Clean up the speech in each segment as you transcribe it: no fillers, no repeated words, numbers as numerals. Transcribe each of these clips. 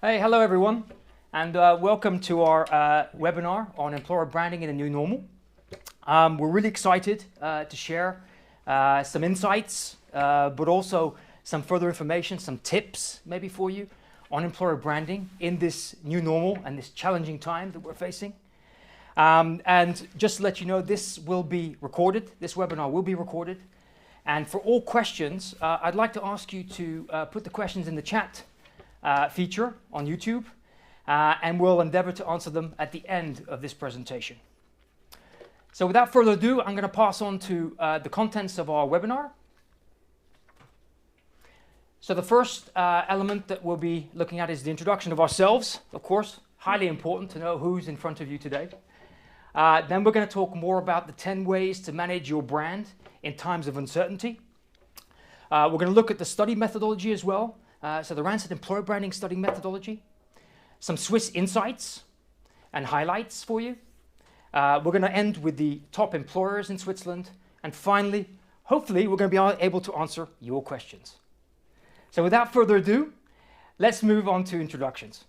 Hey, hello everyone, and welcome to our webinar on employer branding in a new normal. We're really excited to share some insights, but also some further information, some tips maybe for you on employer branding in this new normal and this challenging time that we're facing. And just to let you know, this will be recorded, this webinar will be recorded. And for all questions, I'd like to ask you to put the questions in the chat feature on YouTube, and we'll endeavor to answer them at the end of this presentation. So without further ado, I'm going to pass on to the contents of our webinar. So the first element that we'll be looking at is the introduction of ourselves, of course, highly important to know who's in front of you today. Then we're going to talk more about the 10 ways to manage your brand in times of uncertainty. We're going to look at the study methodology as well. So the Randstad Employer Branding Study Methodology, some Swiss insights and highlights for you. We're going to end with the top employers in Switzerland. And finally, hopefully, we're going to be able to answer your questions. So without further ado, let's move on to introductions.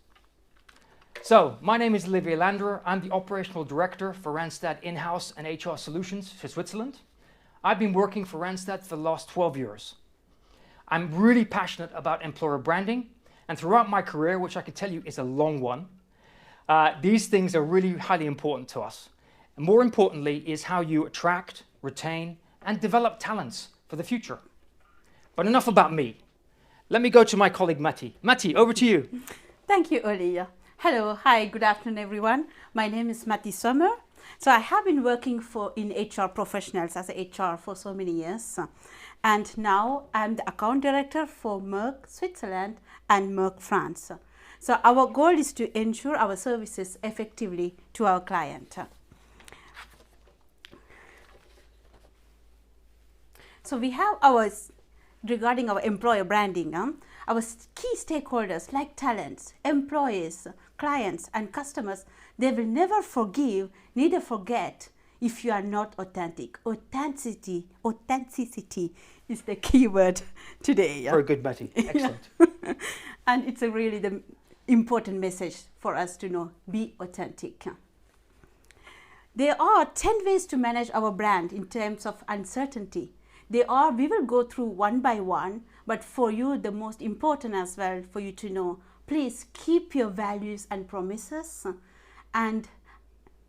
So my name is Olivier Landerer. I'm the Operational Director for Randstad In-House and HR Solutions for Switzerland. I've been working for Randstad for the last 12 years. I'm really passionate about employer branding, and throughout my career, which I can tell you is a long one, these things are really highly important to us. And more importantly is how you attract, retain, and develop talents for the future. But enough about me. Let me go to my colleague Matti. Matti, over to you. Thank you, Olivia. Hello, hi, good afternoon, everyone. My name is Matti Sommer. So I have been working in HR professionals as a HR for so many years. And now I'm the account director for Merck Switzerland and Merck France. So our goal is to ensure our services effectively to our client. So we have regarding our employer branding, our key stakeholders like talents, employees, clients and customers, they will never forgive, neither forget if you are not authentic. Authenticity is the key word today. Very good, Matti. Excellent. And it's really the important message for us to know, be authentic. There are 10 ways to manage our brand in terms of uncertainty. We will go through one by one, but for you, the most important as well for you to know, please keep your values and promises and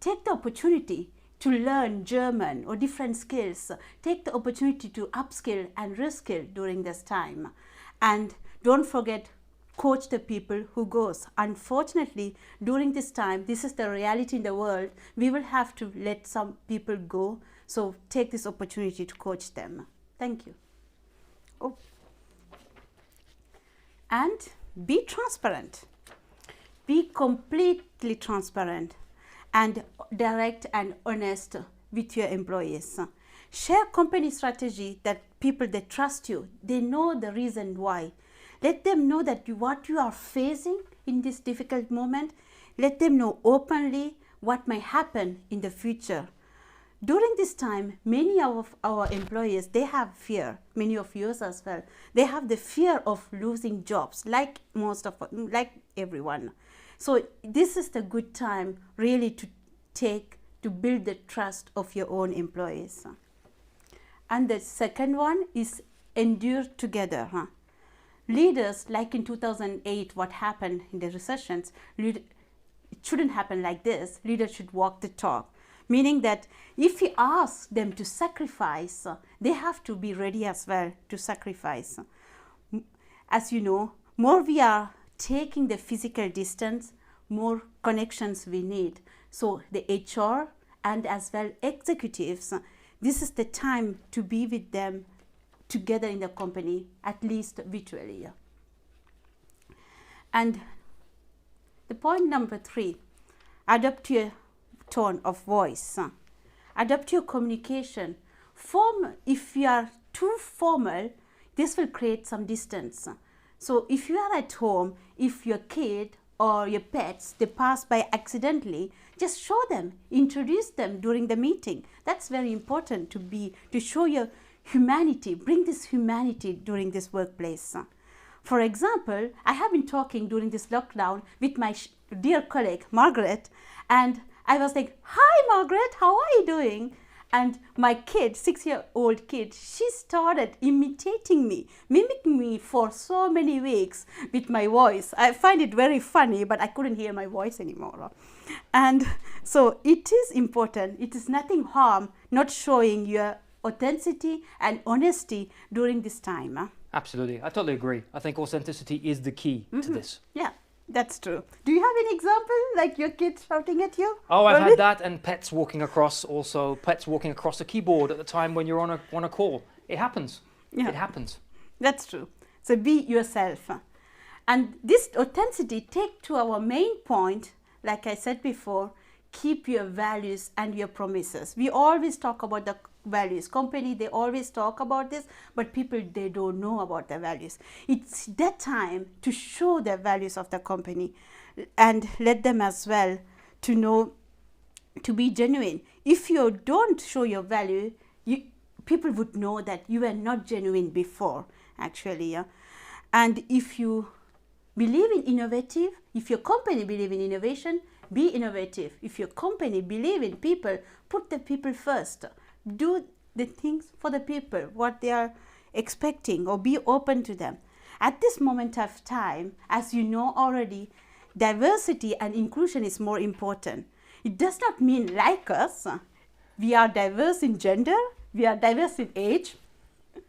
take the opportunity to learn German or different skills. Take the opportunity to upskill and reskill during this time. And don't forget, coach the people who goes. Unfortunately, during this time, this is the reality in the world. We will have to let some people go. So take this opportunity to coach them. Thank you. Oh. And be transparent. Be completely transparent and direct and honest with your employees. Share company strategy that people that trust you, they know the reason why. Let them know that what you are facing in this difficult moment. Let them know openly what may happen in the future. During this time, many of our employees, they have fear, many of yours as well. They have the fear of losing jobs, like everyone. So this is the good time really to build the trust of your own employees. And the second one is endure together. Leaders, like in 2008, what happened in the recessions, it shouldn't happen like this. Leaders should walk the talk. Meaning that if you ask them to sacrifice, they have to be ready as well to sacrifice. As you know, more we are taking the physical distance, more connections we need. So the HR and as well executives, this is the time to be with them together in the company, at least virtually. And the point number 3, adapt your tone of voice. Adapt your communication. If you are too formal, this will create some distance. So if you are at home, if your kid or your pets, they pass by accidentally, just show them, introduce them during the meeting. That's very important to show your humanity, bring this humanity during this workplace. For example, I have been talking during this lockdown with my dear colleague, Margaret, and I was like, "Hi, Margaret, how are you doing?" And my kid, 6-year-old kid, she started imitating me, mimicking me for so many weeks with my voice. I find it very funny, but I couldn't hear my voice anymore. And so it is important. It is nothing harm not showing your authenticity and honesty during this time. Absolutely. I totally agree. I think authenticity is the key to this. Yeah, that's true. Do you have any example, like your kid shouting at you? Oh, I've had that, and pets walking across a keyboard at the time when you're on a call. It happens. Yeah. It happens. That's true. So be yourself. And this authenticity take to our main point, like I said before, keep your values and your promises. We always talk about the values. Company, they always talk about this, but people, they don't know about their values. It's that time to show the values of the company and let them as well to know, to be genuine. If you don't show your value, people would know that you were not genuine before, actually. Yeah? And if you believe in innovative, if your company believe in innovation, be innovative. If your company believe in people, put the people first. Do the things for the people, what they are expecting, or be open to them. At this moment of time, as you know already, diversity and inclusion is more important. It does not mean like us. We are diverse in gender, we are diverse in age.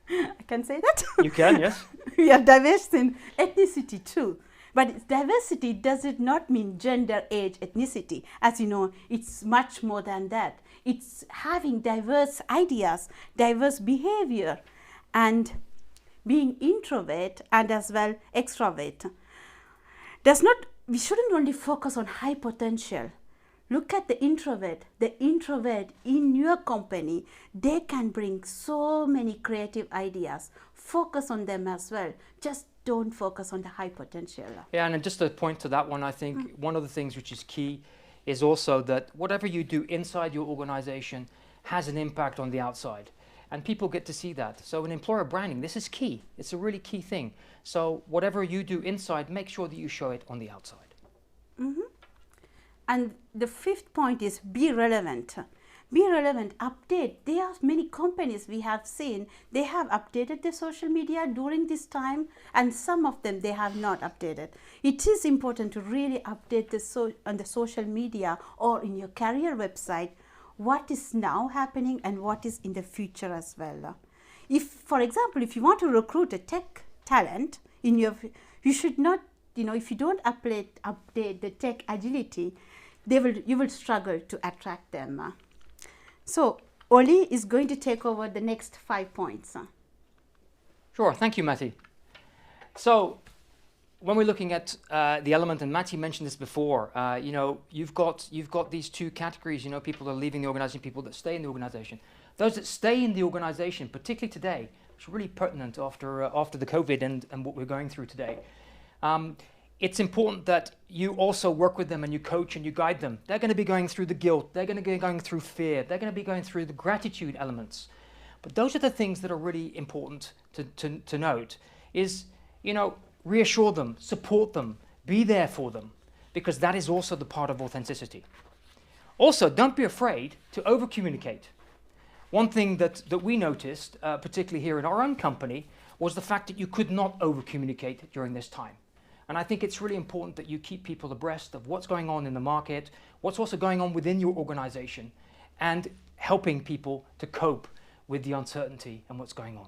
I can say that? You can, yes. We are diverse in ethnicity too. But diversity does it not mean gender, age, ethnicity. As you know, it's much more than that. It's having diverse ideas, diverse behavior, and being introvert and as well extrovert. We shouldn't only focus on high potential. Look at the introvert. The introvert in your company, they can bring so many creative ideas. Focus on them as well. Just don't focus on the high potential. Yeah, and just to point to that one, I think one of the things which is key is also that whatever you do inside your organization has an impact on the outside. And people get to see that. So in employer branding, this is key. It's a really key thing. So whatever you do inside, make sure that you show it on the outside. Mm-hmm. And the fifth point is be relevant. Be relevant, update. There are many companies we have seen, they have updated their social media during this time, and some of them they have not updated. It is important to really update on the social media or in your career website what is now happening and what is in the future as well. If, for example, if you want to recruit a tech talent, you should not, if you don't update the tech agility, you will struggle to attract them. So Oli is going to take over the next 5 points. Sure, thank you, Matti. So when we're looking at the element, and Matti mentioned this before, you've got these two categories. People that are leaving the organization, people that stay in the organization. Those that stay in the organization, particularly today, which is really pertinent after the COVID and what we're going through today. It's important that you also work with them and you coach and you guide them. They're going to be going through the guilt. They're going to be going through fear. They're going to be going through the gratitude elements. But those are the things that are really important to note is, reassure them, support them, be there for them, because that is also the part of authenticity. Also, don't be afraid to over-communicate. One thing that we noticed, particularly here in our own company, was the fact that you could not over-communicate during this time. And I think it's really important that you keep people abreast of what's going on in the market, what's also going on within your organization, and helping people to cope with the uncertainty and what's going on.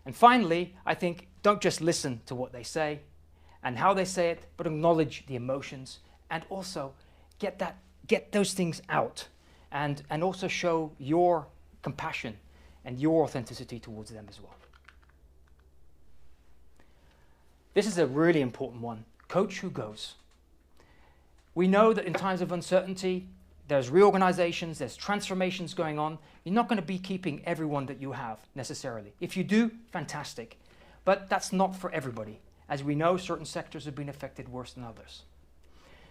And finally, I think don't just listen to what they say and how they say it, but acknowledge the emotions and also get those things out and also show your compassion and your authenticity towards them as well. This is a really important one. Coach who goes. We know that in times of uncertainty, there's reorganizations, there's transformations going on. You're not going to be keeping everyone that you have necessarily. If you do, fantastic. But that's not for everybody. As we know, certain sectors have been affected worse than others.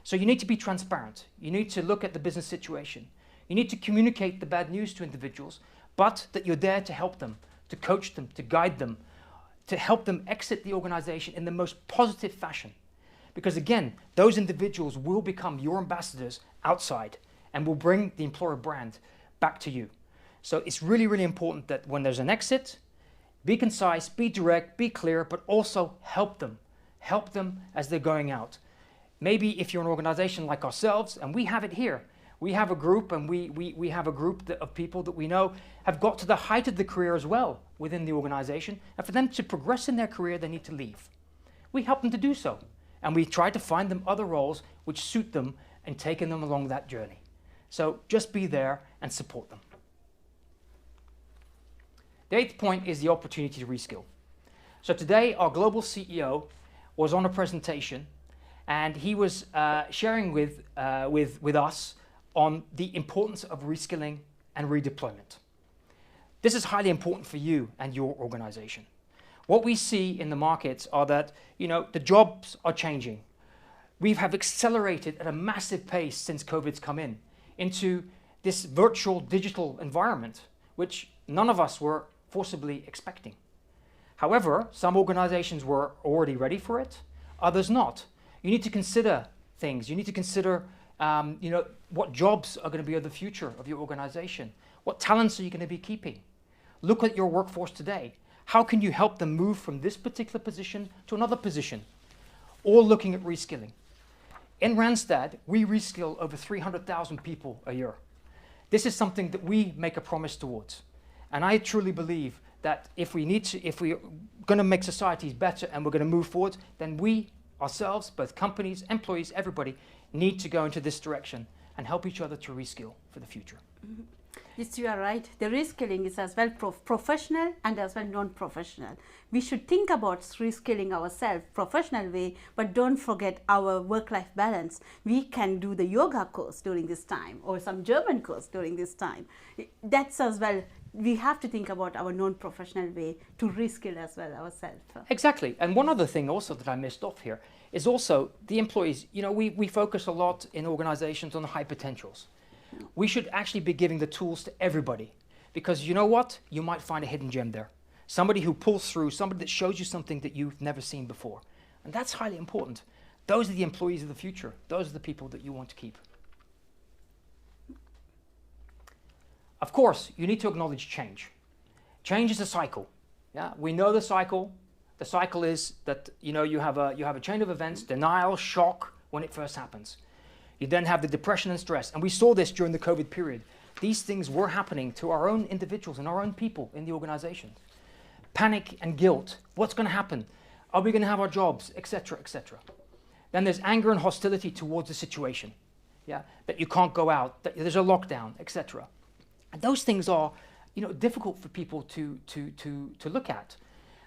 So you need to be transparent. You need to look at the business situation. You need to communicate the bad news to individuals, but that you're there to help them, to coach them, to guide them, to help them exit the organization in the most positive fashion. Because again, those individuals will become your ambassadors outside and will bring the employer brand back to you. So it's really, really important that when there's an exit, be concise, be direct, be clear, but also help them. Help them as they're going out. Maybe if you're an organization like ourselves, and we have it here, we have a group, and we have a group of people that we know have got to the height of the career as well within the organization, and for them to progress in their career, they need to leave. We help them to do so, and we try to find them other roles which suit them and taking them along that journey. So just be there and support them. The 8th point is the opportunity to reskill. So today, our global CEO was on a presentation, and he was sharing with us on the importance of reskilling and redeployment. This is highly important for you and your organization. What we see in the markets are that, the jobs are changing. We have accelerated at a massive pace since COVID's come into this virtual digital environment, which none of us were forcibly expecting. However, some organizations were already ready for it, others not. You need to consider things. You need to consider what jobs are going to be of the future of your organization. What talents are you going to be keeping? Look at your workforce today. How can you help them move from this particular position to another position? All looking at reskilling. In Randstad, we reskill over 300,000 people a year. This is something that we make a promise towards. And I truly believe that if we're going to make societies better and we're going to move forward, then we ourselves, both companies, employees, everybody, need to go into this direction and help each other to reskill for the future. Mm-hmm. Yes, you are right. The reskilling is as well professional and as well non-professional. We should think about reskilling ourselves professional way, but don't forget our work-life balance. We can do the yoga course during this time or some German course during this time. That's as well. We have to think about our non-professional way to reskill as well ourselves. Exactly. And one other thing also that I missed off here is also the employees. We focus a lot in organizations on the high potentials. We should actually be giving the tools to everybody, because you know what? You might find a hidden gem there. Somebody who pulls through, somebody that shows you something that you've never seen before. And that's highly important. Those are the employees of the future. Those are the people that you want to keep. Of course, you need to acknowledge change. Change is a cycle. Yeah, we know the cycle. The cycle is that you have a chain of events, denial, shock when it first happens. You then have the depression and stress. And we saw this during the COVID period. These things were happening to our own individuals and our own people in the organization. Panic and guilt. What's going to happen? Are we going to have our jobs? Etc., etc. Then there's anger and hostility towards the situation. Yeah, that you can't go out, that there's a lockdown, etc. And those things are, difficult for people to look at.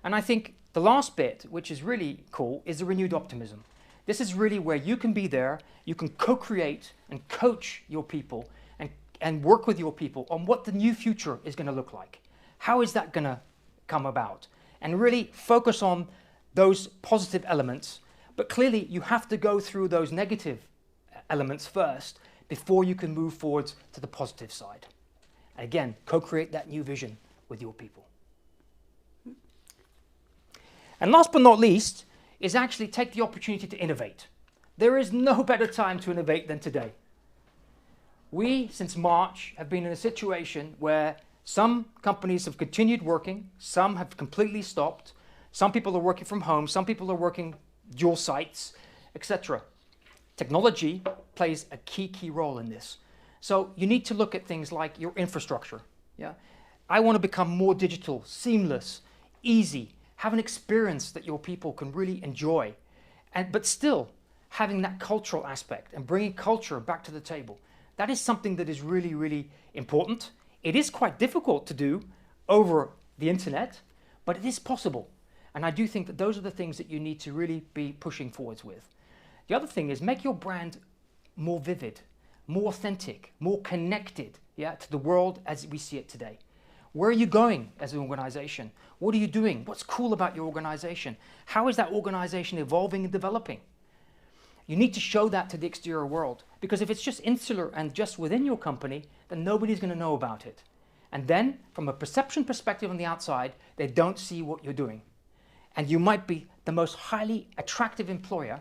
And I think the last bit, which is really cool, is the renewed optimism. This is really where you can be there, you can co-create and coach your people and work with your people on what the new future is going to look like. How is that going to come about? And really focus on those positive elements. But clearly you have to go through those negative elements first before you can move forward to the positive side. Again, co-create that new vision with your people. And last but not least, is actually take the opportunity to innovate. There is no better time to innovate than today. We, since March, have been in a situation where some companies have continued working, some have completely stopped, some people are working from home, some people are working dual sites, etc. Technology plays a key role in this. So you need to look at things like your infrastructure. Yeah? I want to become more digital, seamless, easy, have an experience that your people can really enjoy, but still having that cultural aspect and bringing culture back to the table. That is something that is really, really important. It is quite difficult to do over the internet, but it is possible. And I do think that those are the things that you need to really be pushing forwards with. The other thing is make your brand more vivid, more authentic, more connected, to the world as we see it today. Where are you going as an organization? What are you doing? What's cool about your organization? How is that organization evolving and developing? You need to show that to the exterior world, because if it's just insular and just within your company, then nobody's going to know about it. And then, from a perception perspective on the outside, they don't see what you're doing. And you might be the most highly attractive employer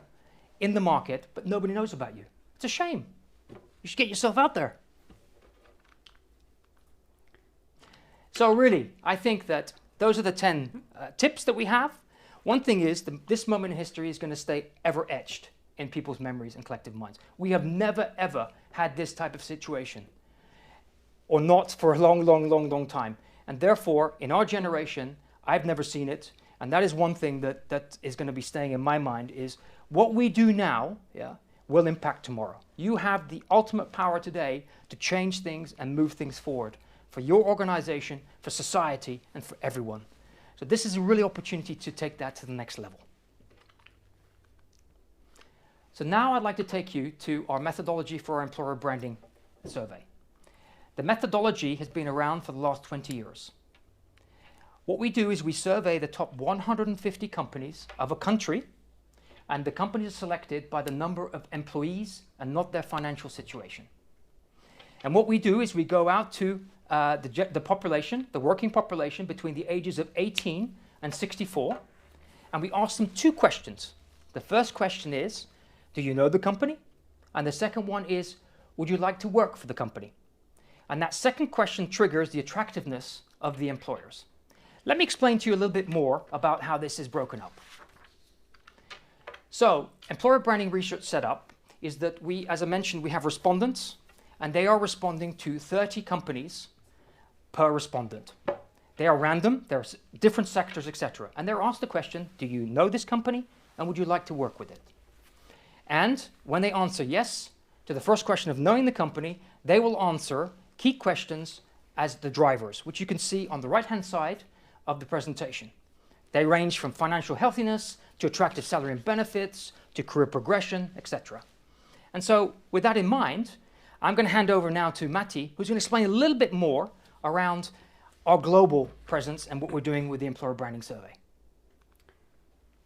in the market, but nobody knows about you. It's a shame. You should get yourself out there. So really, I think that those are the 10 tips that we have. One thing is, this moment in history is going to stay ever etched in people's memories and collective minds. We have never, ever had this type of situation, or not for a long, long, long, long time. And therefore, in our generation, I've never seen it. And that is one thing that is going to be staying in my mind, is what we do now will impact tomorrow. You have the ultimate power today to change things and move things forward for your organization, for society, and for everyone. So this is a really opportunity to take that to the next level. So now I'd like to take you to our methodology for our employer branding survey. The methodology has been around for the last 20 years. What we do is we survey the top 150 companies of a country, and the companies are selected by the number of employees and not their financial situation. And what we do is we go out to the population, the working population between the ages of 18 and 64, and we ask them 2 questions. The first question is, do you know the company? And the second one is, would you like to work for the company? And that second question triggers the attractiveness of the employers. Let me explain to you a little bit more about how this is broken up. So, employer branding research setup is that we, as I mentioned, we have respondents, and they are responding to 30 companies per respondent. They are random, there's different sectors, etc. And they're asked the question, do you know this company, and would you like to work with it? And when they answer yes to the first question of knowing the company, they will answer key questions as the drivers, which you can see on the right-hand side of the presentation. They range from financial healthiness to attractive salary and benefits to career progression, etc. And so with that in mind, I'm going to hand over now to Matti, who's going to explain a little bit more around our global presence and what we're doing with the employer branding survey.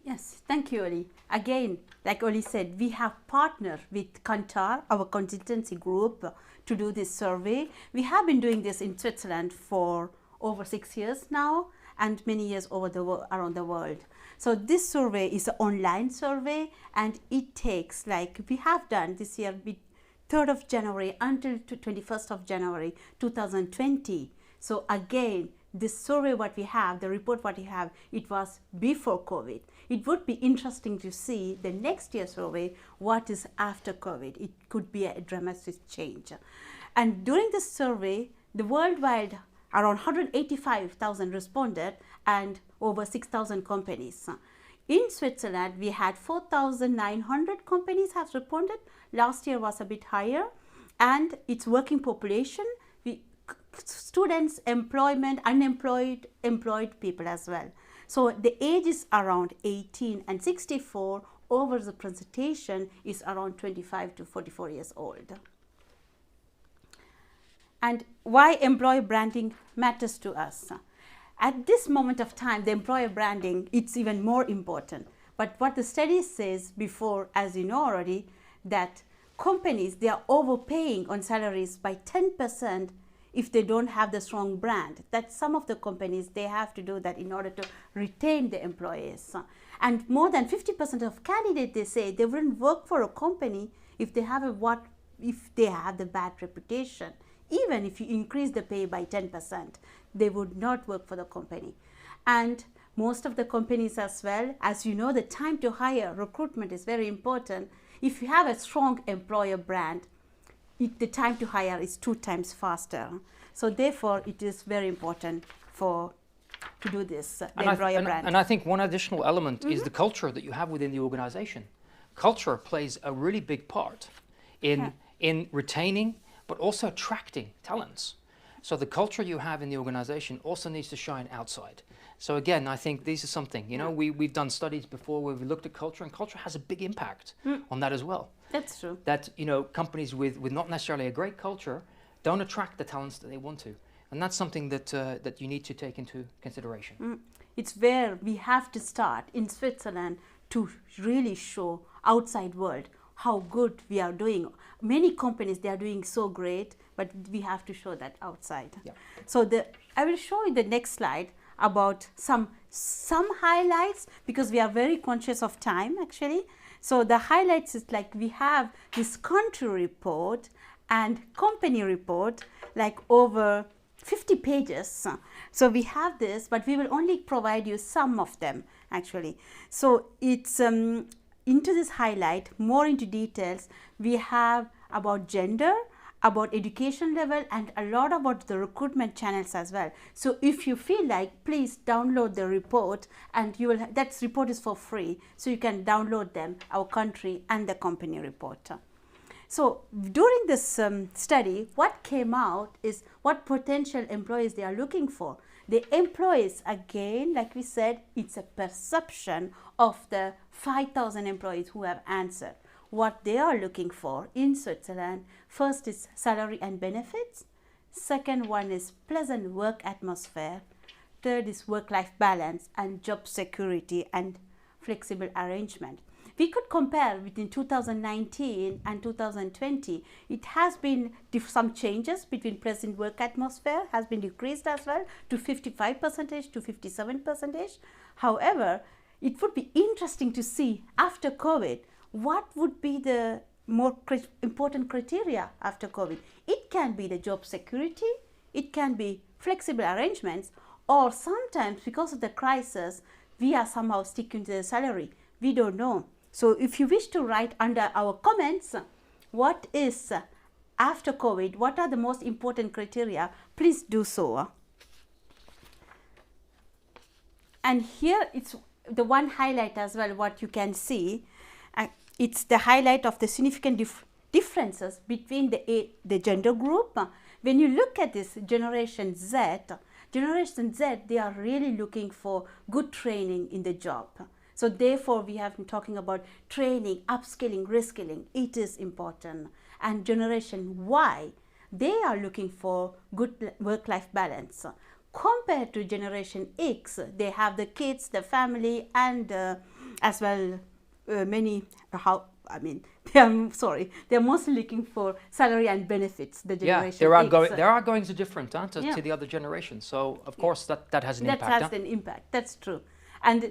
Yes, thank you, Oli. Again, like Oli said, we have partnered with Kantar, our consultancy group, to do this survey. We have been doing this in Switzerland for over 6 years now, and many years around the world. So this survey is an online survey, and it takes, like we have done this year, 3rd of January until 21st of January 2020. So again, this survey what we have, the report what we have, it was before COVID. It would be interesting to see the next year's survey, what is after COVID. It could be a dramatic change. And during this survey, the worldwide around 185,000 responded and over 6,000 companies. In Switzerland, we had 4,900 companies have responded. Last year was a bit higher. And its working population, students, employment, unemployed, employed people as well. So the age is around 18 and 64, over the presentation is around 25 to 44 years old. And why employer branding matters to us. At this moment of time, the employer branding, it's even more important. But what the study says before, as you know already, that companies, they are overpaying on salaries by 10% if they don't have the strong brand. That some of the companies, they have to do that in order to retain the employees. And more than 50% of candidates, they say they wouldn't work for a company if they have the bad reputation. Even if you increase the pay by 10%, they would not work for the company. And most of the companies as well, as you know, the time to hire, recruitment is very important. If you have a strong employer brand, the time to hire is 2 times faster. So therefore, it is very important to do this, the employer brand. And I think one additional element is the culture that you have within the organization. Culture plays a really big part in retaining, but also attracting talents. So the culture you have in the organization also needs to shine outside. So again, I think this is something, we've done studies before where we looked at culture, and culture has a big impact on that as well. That's true. That, companies with not necessarily a great culture don't attract the talents that they want to. And that's something that you need to take into consideration. It's where we have to start in Switzerland to really show outside world how good we are doing. Many companies, they are doing so great, but we have to show that outside. Yeah. So I will show you the next slide about some some highlights because we are very conscious of time actually. So the highlights is like we have this country report and company report, like over 50 pages. So we have this, but we will only provide you some of them actually. So it's into this highlight, more into details, we have about gender, about education level, and a lot about the recruitment channels as well. So if you feel like, please download the report, and you will, that report is for free, so you can download them, our country and the company report. So during this study, what came out is what potential employees they are looking for. The employees, again, like we said, it's a perception of the 5,000 employees who have answered. What they are looking for in Switzerland, first is salary and benefits. Second one is pleasant work atmosphere. Third is work-life balance and job security and flexible arrangement. We could compare between 2019 and 2020. It has been some changes between present work atmosphere has been decreased as well to 55% to 57%. However, it would be interesting to see after COVID, what would be the more important criteria after COVID? It can be the job security, it can be flexible arrangements, or sometimes because of the crisis, we are somehow sticking to the salary. We don't know. So if you wish to write under our comments, what is after COVID, what are the most important criteria, please do so. And here it's the one highlight as well, what you can see. It's the highlight of the significant differences between the gender group. When you look at this Generation Z, they are really looking for good training in the job. So therefore, we have been talking about training, upskilling, reskilling. It is important. And Generation Y, they are looking for good work-life balance. Compared to Generation X, they have the kids, the family, and as well they are mostly looking for salary and benefits. The Generation X. Their outgoings are different to the other generation. So of course that has an impact. That has an impact. That's true. And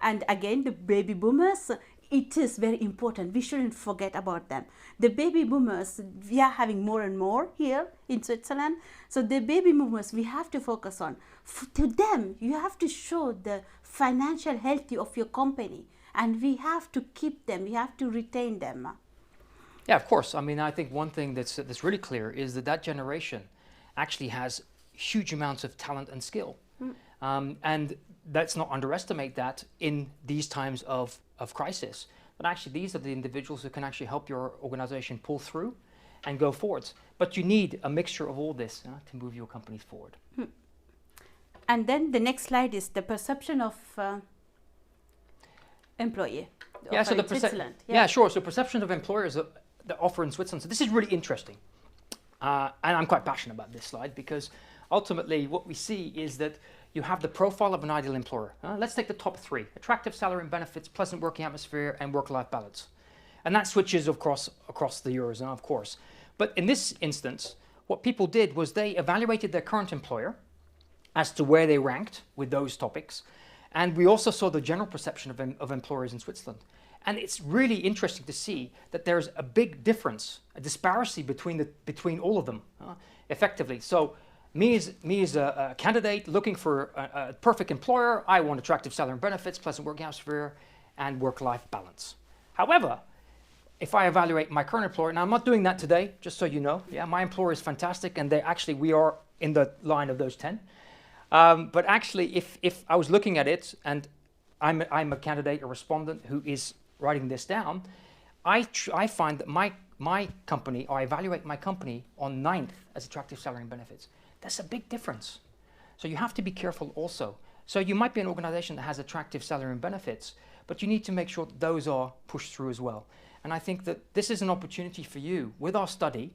and again, the baby boomers, it is very important. We shouldn't forget about them. The baby boomers, we are having more and more here in Switzerland. So the baby boomers, we have to focus on. To them, you have to show the financial health of your company. And we have to keep them. We have to retain them. Yeah, of course. I mean, I think one thing that's really clear is that generation actually has huge amounts of talent and skill. And let's not underestimate that in these times of crisis. But actually, these are the individuals who can actually help your organization pull through and go forwards. But you need a mixture of all this to move your companies forward. And then the next slide is the perception of employee. Yeah, so sure. So perception of employers that offer in Switzerland. So this is really interesting. And I'm quite passionate about this slide because ultimately what we see is that you have the profile of an ideal employer. Let's take the top three: attractive salary and benefits, pleasant working atmosphere, and work-life balance. And that switches across the Eurozone, of course. But in this instance, what people did was they evaluated their current employer as to where they ranked with those topics. And we also saw the general perception of employers in Switzerland. And it's really interesting to see that there's a big difference, a disparity between all of them, effectively. So me as a candidate looking for a perfect employer, I want attractive salary and benefits, pleasant working atmosphere, and work-life balance. However, if I evaluate my current employer, now I'm not doing that today, just so you know. Yeah, my employer is fantastic, and we are in the line of those 10. But actually, if I was looking at it, and I'm a candidate, a respondent who is writing this down, I find that my company, or I evaluate my company on 9th as attractive salary and benefits. That's a big difference. So you have to be careful also. So you might be an organization that has attractive salary and benefits, but you need to make sure that those are pushed through as well. And I think that this is an opportunity for you with our study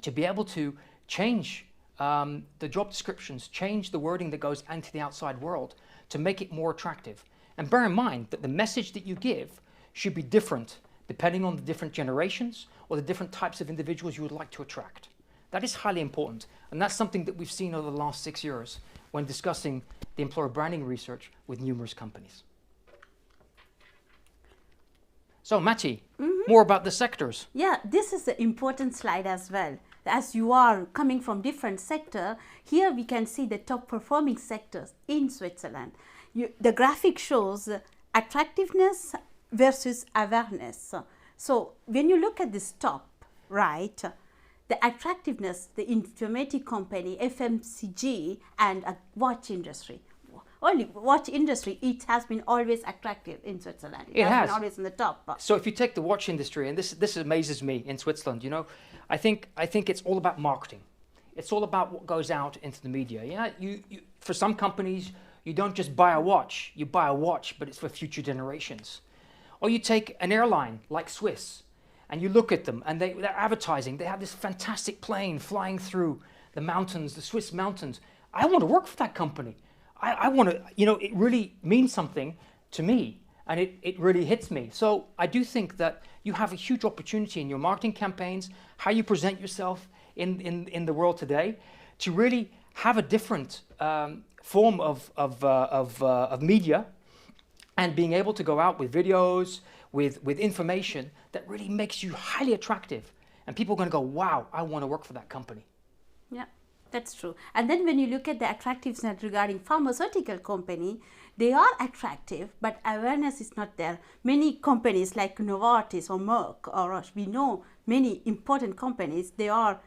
to be able to change the job descriptions, change the wording that goes into the outside world to make it more attractive. And bear in mind that the message that you give should be different depending on the different generations or the different types of individuals you would like to attract. That is highly important, and that's something that we've seen over the last 6 years when discussing the employer branding research with numerous companies. So, Matti, more about the sectors. Yeah, this is an important slide as well. As you are coming from different sector, here we can see the top performing sectors in Switzerland. The graphic shows attractiveness versus awareness. So when you look at this top right, the attractiveness, the informative company, FMCG, and a watch industry. Only watch industry, it has been always attractive in Switzerland. It has been always in the top. So if you take the watch industry, and this amazes me in Switzerland, you know, I think it's all about marketing. It's all about what goes out into the media. You for some companies, you don't just buy a watch, you buy a watch, but it's for future generations. Or you take an airline like Swiss, and you look at them, and they're advertising. They have this fantastic plane flying through the mountains, the Swiss mountains. I want to work for that company. I want to, you know, it really means something to me, and it really hits me. So I do think that you have a huge opportunity in your marketing campaigns, how you present yourself in the world today, to really have a different form of media, and being able to go out with videos, with information that really makes you highly attractive. And people are going to go, wow, I want to work for that company. Yeah. That's true. And then when you look at the attractiveness regarding pharmaceutical company, they are attractive, but awareness is not there. Many companies like Novartis or Merck or Roche, we know many important companies, they are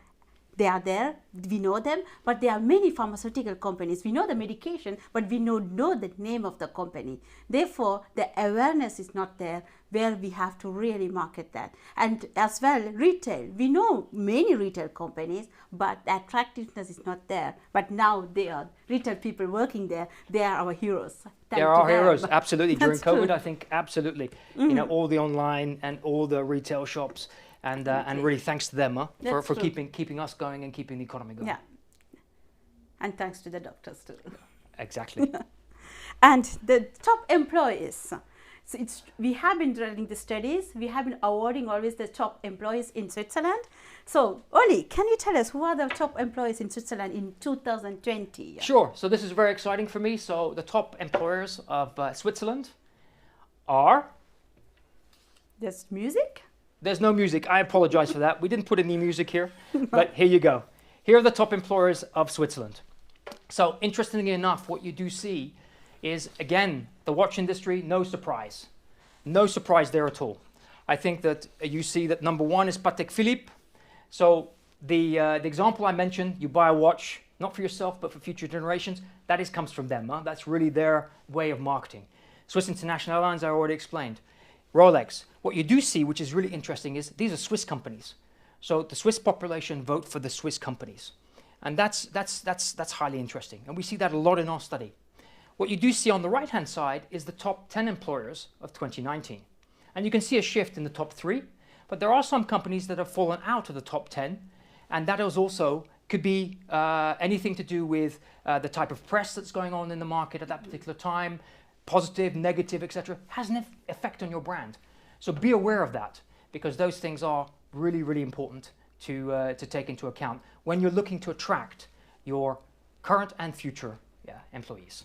there, we know them, but there are many pharmaceutical companies. We know the medication, but we don't know the name of the company. Therefore, the awareness is not there where we have to really market that. And as well, retail. We know many retail companies, but the attractiveness is not there. But now they are retail people working there. They are our heroes. They are our heroes, absolutely. During COVID, I think absolutely. You know, all the online and all the retail shops. And really thanks to them for keeping us going and keeping the economy going. Yeah, and thanks to the doctors too. Exactly. And the top employees. So we have been running the studies. We have been awarding always the top employees in Switzerland. So Oli, can you tell us who are the top employees in Switzerland in 2020? Sure. So this is very exciting for me. So the top employers of Switzerland are. There's music. There's no music. I apologize for that. We didn't put any music here, but here you go. Here are the top employers of Switzerland. So interestingly enough, what you do see is, again, the watch industry, no surprise. No surprise there at all. I think that you see that number one is Patek Philippe. So the example I mentioned, you buy a watch, not for yourself, but for future generations, that comes from them. That's really their way of marketing. Swiss International Airlines, I already explained. Rolex. What you do see, which is really interesting, is these are Swiss companies. So the Swiss population vote for the Swiss companies. And that's highly interesting. And we see that a lot in our study. What you do see on the right-hand side is the top 10 employers of 2019. And you can see a shift in the top 3, but there are some companies that have fallen out of the top 10. And that is also could be anything to do with the type of press that's going on in the market at that particular time, positive, negative, etc., has an effect on your brand. So be aware of that, because those things are really, really important to take into account when you're looking to attract your current and future employees.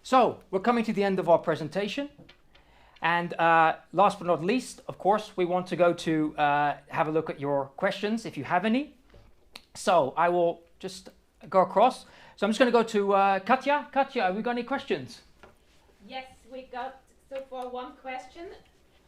So we're coming to the end of our presentation. And last but not least, of course, we want to go to have a look at your questions, if you have any. So I will just go across. So I'm just going to go to Katja. Katja, have we got any questions? Yes, we got so far one question,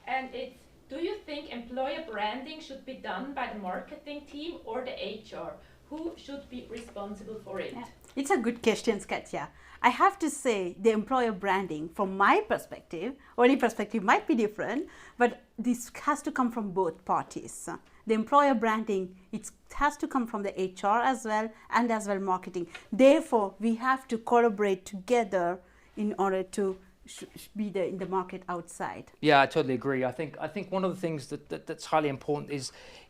and it's, do you think employer branding should be done by the marketing team or the HR? Who should be responsible for it? Yeah. It's a good question, Katja. I have to say the employer branding, from my perspective, only perspective might be different, but this has to come from both parties. The employer branding, it has to come from the HR as well, and as well marketing. Therefore, we have to collaborate together in order to be in the market outside. Yeah, I totally agree. I think one of the things that's highly important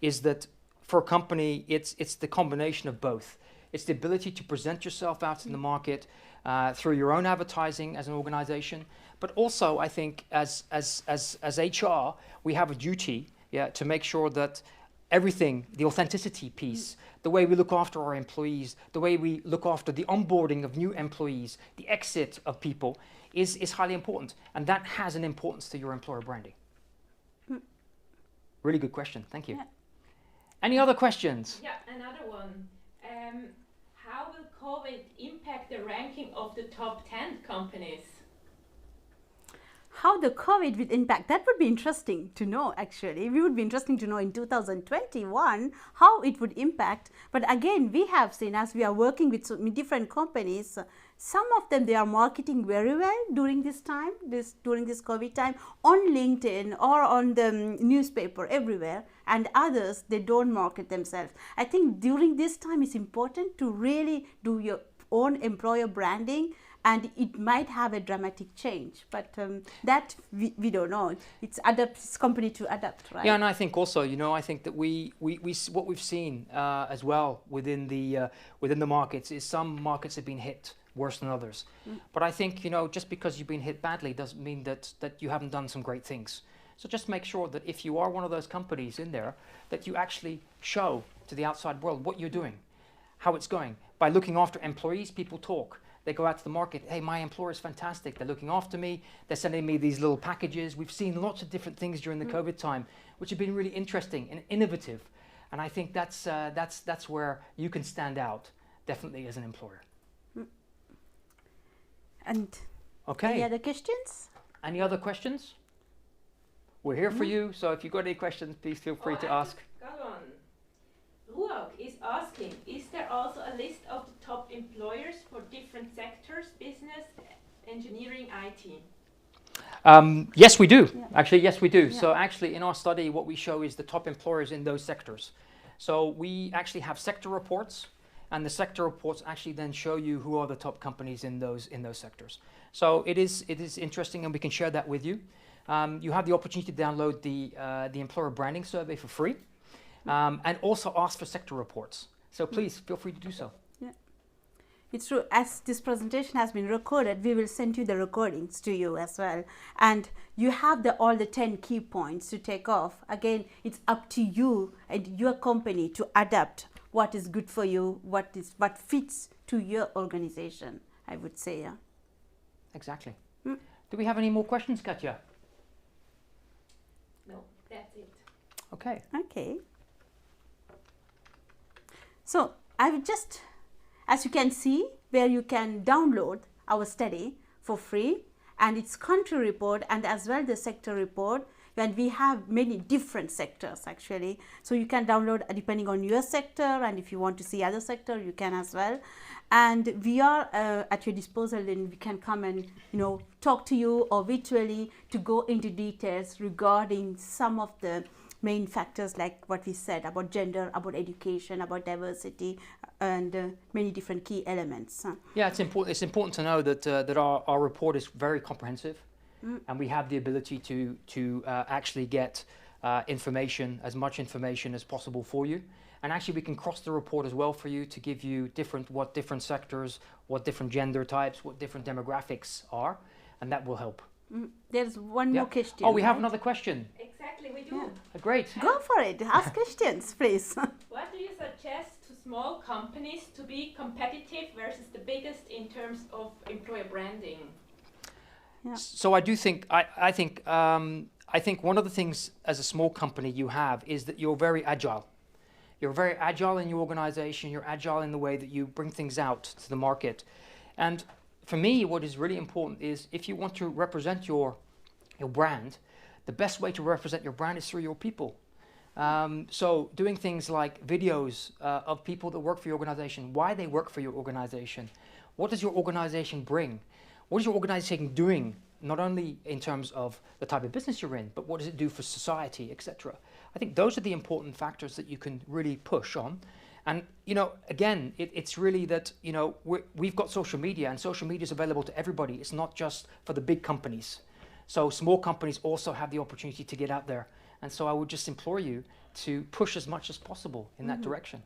is that for a company, it's the combination of both. It's the ability to present yourself out in the market through your own advertising as an organization, but also I think as HR, we have a duty to make sure that everything, the authenticity piece, the way we look after our employees, the way we look after the onboarding of new employees, the exit of people is highly important. And that has an importance to your employer branding. Really good question. Thank you. Yeah. Any other questions? Yeah, another one. How will COVID impact the ranking of the top 10 companies? How the COVID will impact, that would be interesting to know actually. We would be interesting to know in 2021 how it would impact. But again, we have seen as we are working with so many different companies, some of them they are marketing very well during this time, during this COVID time on LinkedIn or on the newspaper everywhere, and others they don't market themselves. I think during this time it's important to really do your own employer branding, and it might have a dramatic change, but that we don't know. It's company to adapt, right? Yeah, and I think also, you know, I think that we what we've seen as well within the markets is some markets have been hit worse than others. But I think, you know, just because you've been hit badly doesn't mean that you haven't done some great things. So just make sure that if you are one of those companies in there, that you actually show to the outside world what you're doing, how it's going. By looking after employees, people talk. They go out to the market, hey, my employer is fantastic. They're looking after me. They're sending me these little packages. We've seen lots of different things during the COVID time, which have been really interesting and innovative. And I think that's where you can stand out, definitely as an employer. And okay. Any other questions? Any other questions? We're here for you, so if you've got any questions, please feel free to ask. Got one. Ruok is asking, is there also a list of the top employers for different sectors, business, engineering, IT? Yes, we do. Yeah. Actually, yes, we do. Yeah. So actually in our study, what we show is the top employers in those sectors. So we actually have sector reports, and the sector reports actually then show you who are the top companies in those sectors. So it is interesting, and we can share that with you. You have the opportunity to download the employer branding survey for free, and also ask for sector reports. So please feel free to do so. Yeah, it's true. As this presentation has been recorded, we will send you the recordings to you as well, and you have all the 10 key points to take off. Again, it's up to you and your company to adapt what is good for you, what fits to your organization, I would say. Yeah. Exactly. Do we have any more questions, Katja? No, that's it. Okay. Okay. So I would just, as you can see, where you can download our study for free, and its country report and as well the sector report, and we have many different sectors actually. So you can download depending on your sector, and if you want to see other sector, you can as well. And we are at your disposal, and we can come and talk to you or virtually to go into details regarding some of the main factors like what we said about gender, about education, about diversity, and many different key elements. Yeah, it's important. It's important to know that our report is very comprehensive, and we have the ability to actually get information, as much information as possible for you. And actually, we can cross the report as well for you to give you what different sectors, what different gender types, what different demographics are, and that will help. There's one more question. Oh, we have right? another question. Exactly, we do. Yeah. Great. Go for it. Ask questions, please. What do you suggest to small companies to be competitive versus the biggest in terms of employer branding? Yeah. So I do think I think one of the things as a small company you have is that you're very agile. You're very agile in your organization. You're agile in the way that you bring things out to the market. And for me, what is really important is if you want to represent your brand, the best way to represent your brand is through your people. So doing things like videos of people that work for your organization, why they work for your organization, what does your organization bring, what is your organization doing, not only in terms of the type of business you're in, but what does it do for society, etc. I think those are the important factors that you can really push on. And, again, it's really that, we've got social media, and social media is available to everybody. It's not just for the big companies. So small companies also have the opportunity to get out there. And so I would just implore you to push as much as possible in that direction.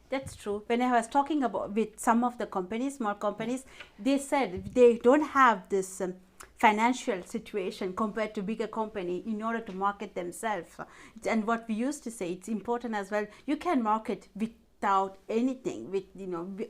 That's true. When I was talking with some of the companies, small companies, they said they don't have this financial situation compared to bigger company in order to market themselves. And what we used to say, it's important as well, you can market without anything, with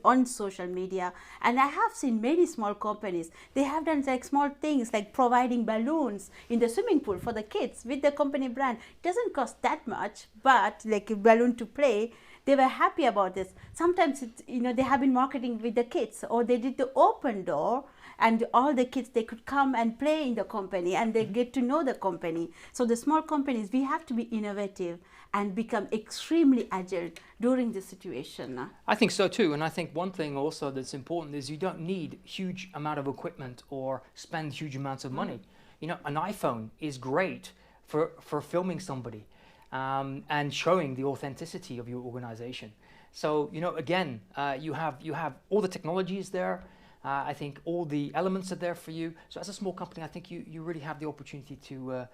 on social media. And I have seen many small companies, they have done like small things like providing balloons in the swimming pool for the kids with the company brand. It doesn't cost that much, but like a balloon to play, they were happy about this. Sometimes it's, they have been marketing with the kids, or they did the open door, and all the kids, they could come and play in the company and they get to know the company. So the small companies, we have to be innovative and become extremely agile during this situation. I think so too, and I think one thing also that's important is you don't need huge amount of equipment or spend huge amounts of money. An iPhone is great for filming somebody and showing the authenticity of your organization. So again, you have all the technologies there. I think all the elements are there for you. So as a small company, I think you really have the opportunity to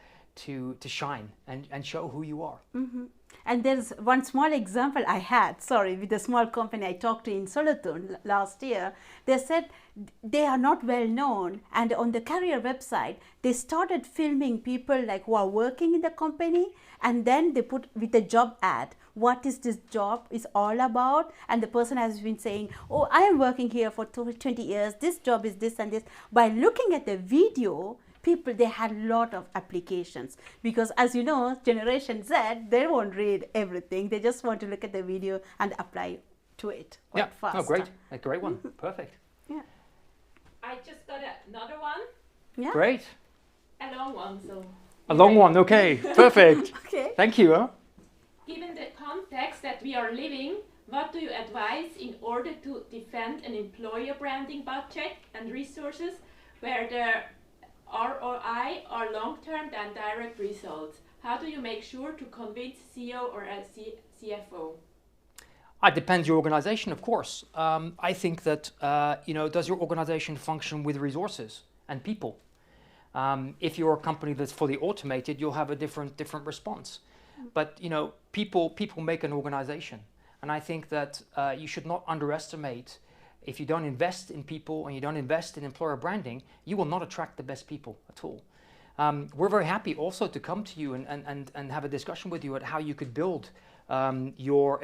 shine and show who you are. Mm-hmm. And there's one small example I had, with a small company I talked to in Solothurn last year. They said they are not well known, and on the career website, they started filming people like who are working in the company, and then they put with a job ad, what is this job is all about, and the person has been saying, oh, I am working here for 20 years, this job is this and this. By looking at the video, people, they had a lot of applications, because as you know, Generation Z, they won't read everything. They just want to look at the video and apply to it quite fast. Oh, great. A great one. Perfect. Yeah. I just got another one. Yeah. Great. A long one, so. A long one, okay. Perfect. Okay. Thank you. Given the context that we are living, what do you advise in order to defend an employer branding budget and resources where the ROI are long-term than direct results? How do you make sure to convince CEO or a CFO? It depends your organization, of course. I think that, does your organization function with resources and people? If you're a company that's fully automated, you'll have a different response. But, people make an organization. And I think that you should not underestimate. If you don't invest in people and you don't invest in employer branding, you will not attract the best people at all. We're very happy also to come to you and have a discussion with you at how you could build your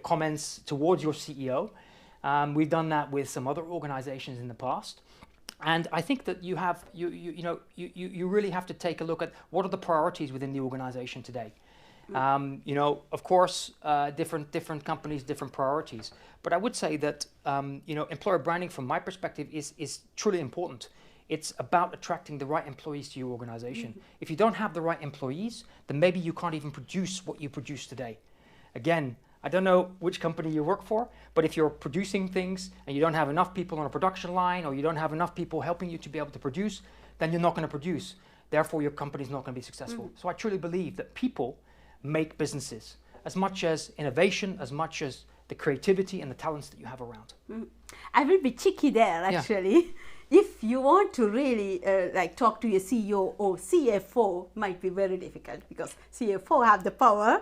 comments towards your CEO. We've done that with some other organizations in the past. And I think that you really have to take a look at what are the priorities within the organization today. Of course, different companies, different priorities. But I would say that, employer branding from my perspective is truly important. It's about attracting the right employees to your organization. Mm-hmm. If you don't have the right employees, then maybe you can't even produce what you produce today. Again, I don't know which company you work for, but if you're producing things and you don't have enough people on a production line, or you don't have enough people helping you to be able to produce, then you're not going to produce. Therefore, your company's not going to be successful. Mm-hmm. So I truly believe that people make businesses, as much as innovation, as much as the creativity and the talents that you have around. Mm. I will be cheeky there, actually. Yeah. If you want to really talk to your CEO or CFO, might be very difficult, because CFO have the power.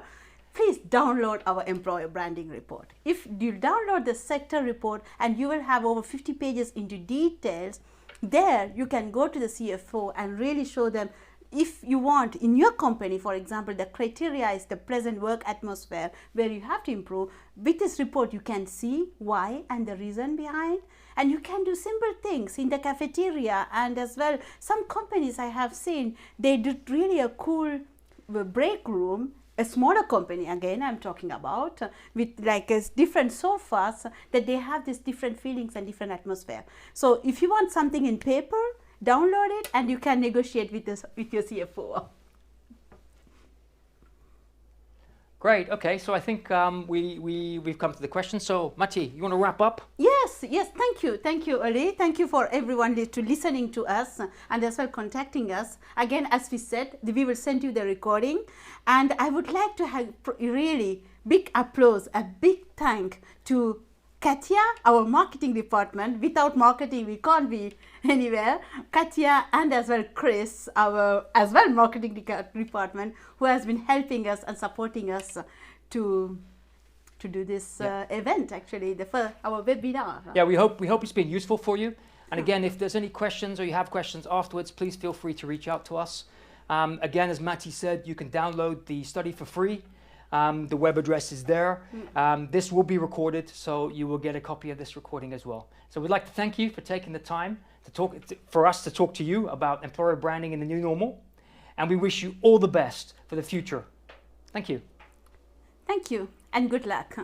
Please download our employer branding report. If you download the sector report, and you will have over 50 pages into details, there you can go to the CFO and really show them, if you want in your company, for example, the criteria is the pleasant work atmosphere where you have to improve. With this report, you can see why and the reason behind, and you can do simple things in the cafeteria. And as well, some companies I have seen, they do really a cool break room, a smaller company, again I'm talking about, with like different sofas, that they have these different feelings and different atmosphere. So if you want something in paper, download it and you can negotiate with your CFO. Great. Okay. So I think we've come to the question. So Matti, you want to wrap up? Yes. Thank you, Ali. Thank you for everyone to listening to us and as well contacting us. Again, as we said, we will send you the recording, and I would like to have really big applause, a big thank to Katya, our marketing department. Without marketing, we can't be anywhere. Katya, and as well Chris, our as well marketing department, who has been helping us and supporting us to do this event. Actually, our webinar. Yeah, we hope it's been useful for you. And again, if there's any questions or you have questions afterwards, please feel free to reach out to us. Again, as Matti said, you can download the study for free. The web address is there. This will be recorded, so you will get a copy of this recording as well. So we'd like to thank you for taking the time for us to talk to you about employer branding in the new normal. And we wish you all the best for the future. Thank you. Thank you, and good luck.